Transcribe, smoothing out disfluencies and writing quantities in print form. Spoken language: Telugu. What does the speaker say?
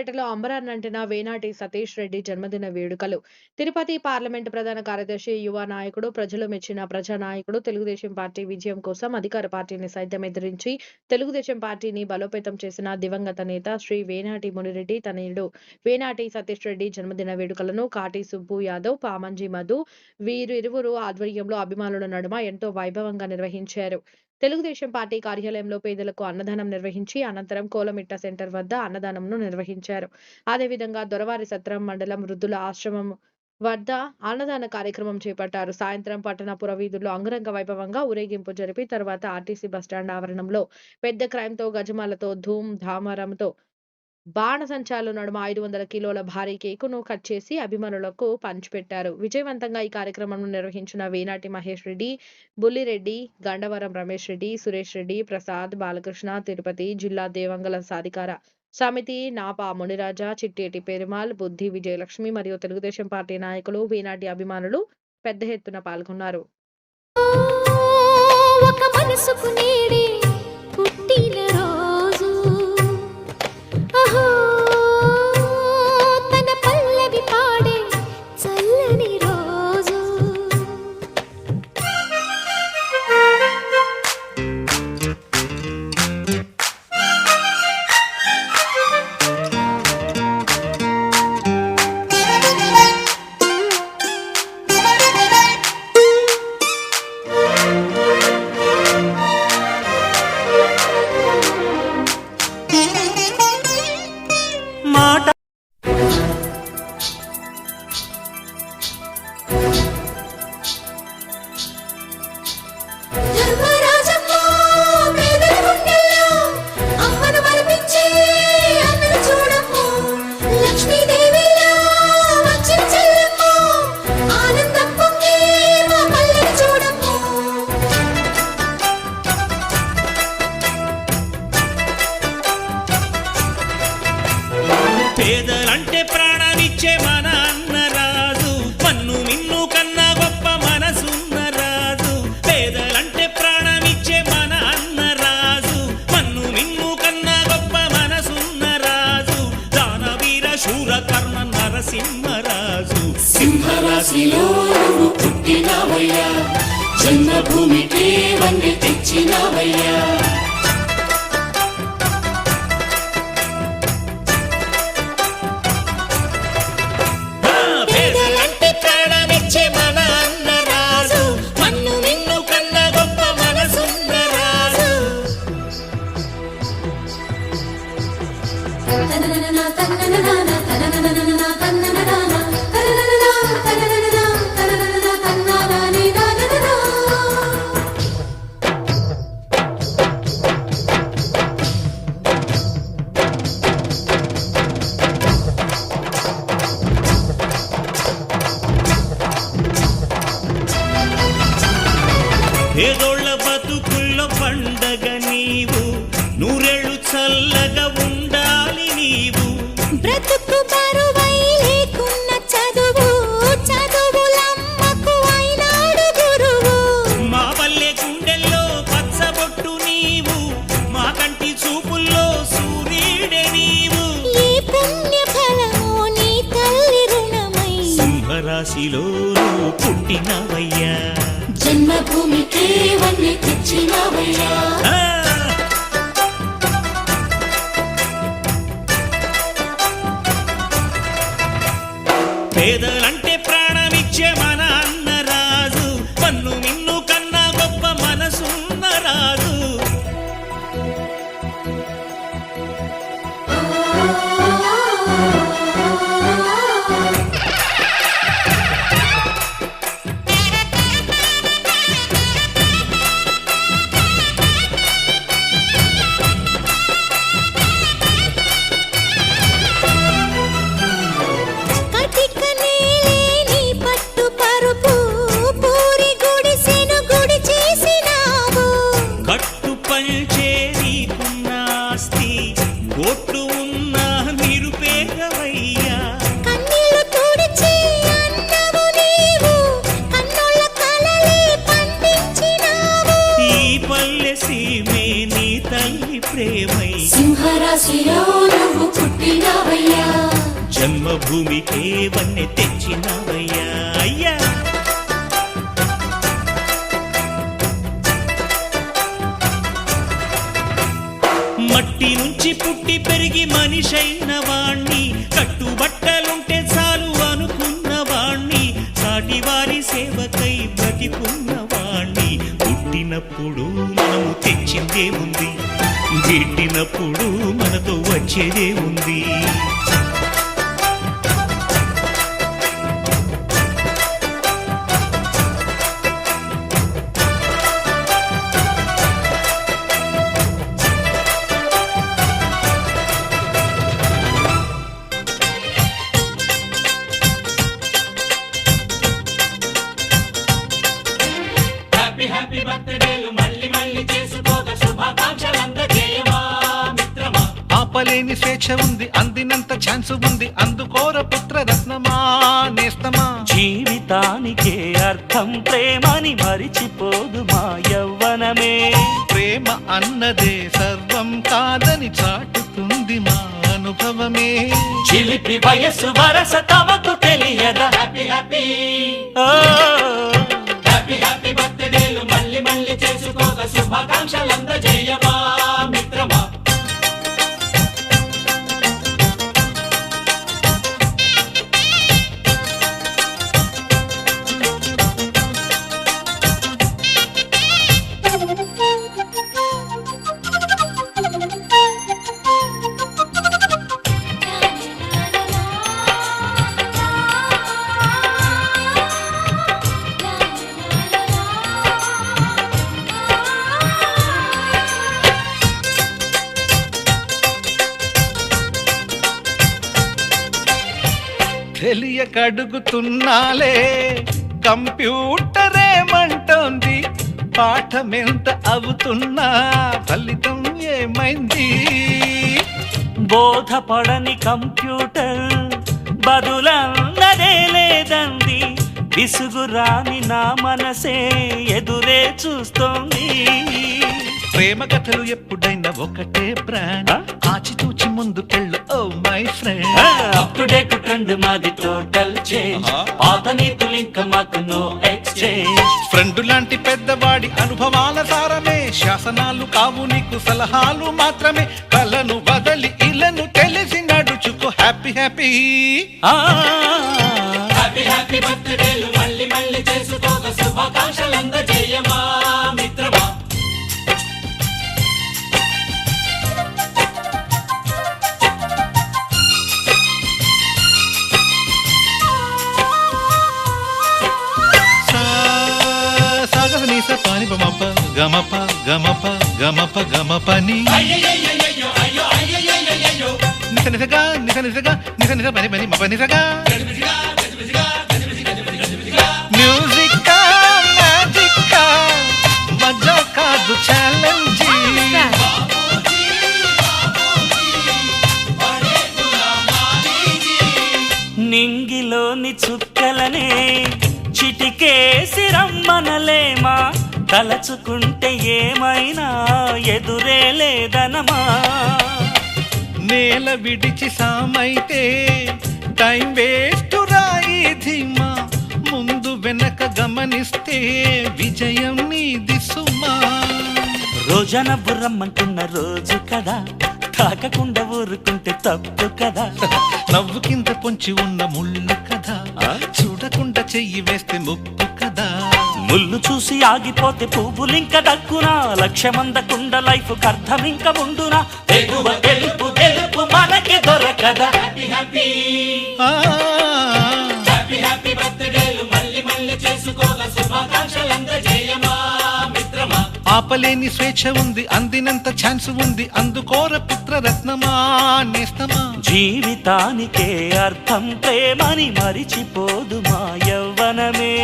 నరసరావుపేటలో అంబరాన్నంటిన వేనాటి సతీష్ రెడ్డి జన్మదిన వేడుకలు. తిరుపతి పార్లమెంటు ప్రధాన కార్యదర్శి, యువ నాయకుడు, ప్రజలు మెచ్చిన ప్రజానాయకుడు, తెలుగుదేశం పార్టీ విజయం కోసం అధికార పార్టీని సైతం ఎదిరించి తెలుగుదేశం పార్టీని బలోపేతం చేసిన దివంగత నేత శ్రీ వేనాటి మునిరెడ్డి తనయుడు వేనాటి సతీష్ రెడ్డి జన్మదిన వేడుకలను కాటి సుబ్బు యాదవ్, పామంజి మధు వీరిరువురు ఆధ్వర్యంలో అభిమానుల నడుమ ఎంతో వైభవంగా నిర్వహించారు. తెలుగుదేశం పార్టీ కార్యాలయంలో పేదలకు అన్నదానం నిర్వహించి అనంతరం కోలమిట్ట సెంటర్ వద్ద అన్నదానంను నిర్వహించారు. అదేవిధంగా దొరవారి సత్రం మండలం వృద్ధుల ఆశ్రమం వద్ద అన్నదాన కార్యక్రమం చేపట్టారు. సాయంత్రం పట్టణ పురవీధుల్లో అంగరంగ వైభవంగా ఊరేగింపు జరిపి తర్వాత ఆర్టీసీ బస్టాండ్ ఆవరణంలో పెద్ద క్రైమ్తో, గజమాలతో, ధూమ్ ధామరంతో, బాణసంచాల నడుమ 500 కిలోల భారీ కేకును కట్ చేసి అభిమానులకు పంచిపెట్టారు. విజయవంతంగా ఈ కార్యక్రమంను నిర్వహించిన వేనాటి మహేష్ రెడ్డి, బుల్లిరెడ్డి, గండవరం రమేష్ రెడ్డి, సురేష్ రెడ్డి, ప్రసాద్, బాలకృష్ణ, తిరుపతి జిల్లా దేవంగల సాధికార సమితి నాపా మునిరాజా, చిట్టేటి పెరుమాల్, బుద్ధి విజయలక్ష్మి మరియు తెలుగుదేశం పార్టీ నాయకులు, వేనాటి అభిమానులు పెద్ద ఎత్తున పాల్గొన్నారు. పేదలంటే ప్రాణమిచ్చే మన అన్నరాజు, మన్ను మిన్ను కన్నా గొప్ప మనసున్న రాజు. పేదలంటే ప్రాణమిచ్చే మన అన్నరాజు, మన్ను మిన్ను కన్నా గొప్ప మనసున్న రాజు. దానవీర శూర కర్ణ నరసింహరాజు. సింహరాశిలో నువ్వు పుట్టినవయ్యా, జన్మభూమికి వన్నె తెచ్చినవయ్యా. పేదోళ్ళ బతుకుల్లో పండగ నీవు, నూరేళ్ళు చల్లగా ఉండాలి నీవు. బ్రతుకు బరువై లేకున్న చదువు, చదువులమ్మకు అయినాడు గురువు. మా పల్లె గుండెల్లో పచ్చబొట్టు నీవు, మా కంటి చూపుల్లో సూర్యుడే నీవు. ఈ పుణ్య ఫలము నీ తల్లి రుణమై సింహరాశిలో పుట్టినవయ్యా, జన్మభూమికి వన్నె తెచ్చినవయ్యా. పేదలంటే ప్రాణమిచ్చే మన అన్నరాజు, పన్ను మిన్ను కన్నా గొప్ప మనసున్న రాజు. కటిక నేలే జన్మభూమికే వన్నె తెచ్చినవయ్యా అయ్యా. మట్టి నుంచి పుట్టి పెరిగి మనిషైన వాణ్ణి, కట్టుబట్టలుంటే చాలు అనుకున్న వాణ్ణి, సాటి వారి సేవకై బ్రతికున్న వాణ్ణి. పుట్టినప్పుడు మనము తెచ్చిందే ఉంది, గిట్టినప్పుడు మనతో వచ్చేదే ఉంది. హ్యాపీ బర్త్డేలు మళ్ళీ మళ్ళీ చేసుకోక శుభాకాంక్షలందజేయమా మిత్రమా. ఆపలేని స్వేచ్ఛ ఉంది, అందినంత ఛాన్స్ ఉంది, అందుకోర పుత్ర రత్నమా నేస్తమా. జీవితానికే అర్థం ప్రేమని మరిచిపోదు మా యవ్వనమే. ప్రేమ అన్నదే సర్వం కాదని చాటుతుంది మా అనుభవమే. చిలిపి వయస్సు వరస తమకు తెలియదా. హ్యాపీ హ్యాపీ ఓ, హ్యాపీ హ్యాపీ బర్త్డేలు మళ్ళీ మళ్ళీ చేసుకోక శుభాకాంక్షలందజేయమా మిత్రమా. తెలియకడుగుతున్నాలే కంప్యూటరేమంటోంది, పాఠమెంత అవుతున్నా ఫలితం ఏమైంది. బోధపడని కంప్యూటర్ బదులన్నదే లేదంది, విసుగురాని నా మనసే ఎదురే చూస్తోంది. ప్రేమ కథలు ఎప్పుడైనా ఒకటే బ్రాండ్, ఆచితూచి ముందుకెళ్ళు oh my friend. Up to date trend మాది టోటల్ చేంజ్, పాత నీతులు ఇంకా మాకు నో ఎక్స్చేంజ్. ఫ్రెండ్ లాంటి పెద్దవాడి అనుభవాల సారమే, శాసనాలు కావు నీకు సలహాలు మాత్రమే. కలను వదలి ఇలను తెలిసి నడుచుకో హ్యాపీ హ్యాపీ. హ్యాపీ హ్యాపీ బర్త్డేలు మళ్ళీ మళ్ళీ చేసుకోక శుభాకాంక్షలందజేయమా మిత్రమా. సాగర నీస పాని బమప గమప గమప గమప గమపని నిస నిసగా నిస నిసగా నిస నిస పని పని మప నిసగా. మ్యూజిక్ మ్యాజిక్ మజా కాదు ఛాలెంజ్. నింగిలోని చుక్కలనే చిటికేసి రమ్మనలేమా, తలచుకుంటే ఏమైనా ఎదురే లేదనమా. నేల విడిచి సామైతే టైం వేస్ట్ రాయి ధీమా, ముందు వెనక గమనిస్తే విజయం నీది సుమా. రోజన బుర్రమ్మంటున్న రోజు కదా, తాకకుండా ఊరుకుంటే తప్పు కదా. నవ్వు కింద పొంచి ఉన్న ముళ్ళు కదా, చూడకుండా చెయ్యి వేస్తే ముప్పు కదా. ముళ్ళు చూసి ఆగిపోతే పువ్వులింక దక్కునా, లక్ష్యమందకుండా లైఫ్ అర్థం ఇంక ఉండునా. తెగువ తెలుపు తెలుపు మనకి దొరకదా. హ్యాపీ హ్యాపీ హ్యాపీ హ్యాపీ బర్త్డేలు మళ్ళీ మళ్ళీ చేసుకోక శుభాకాంక్షలందజేయమా మిత్రమా. ఆపలేని స్వేచ్ఛ ఉంది, అందినంత ఛాన్స్ ఉంది, అందుకోర పుత్ర రత్నమా నేస్తమా. జీవితానికే అర్థం ప్రేమని మరిచిపోదు మా యవ్వనమే.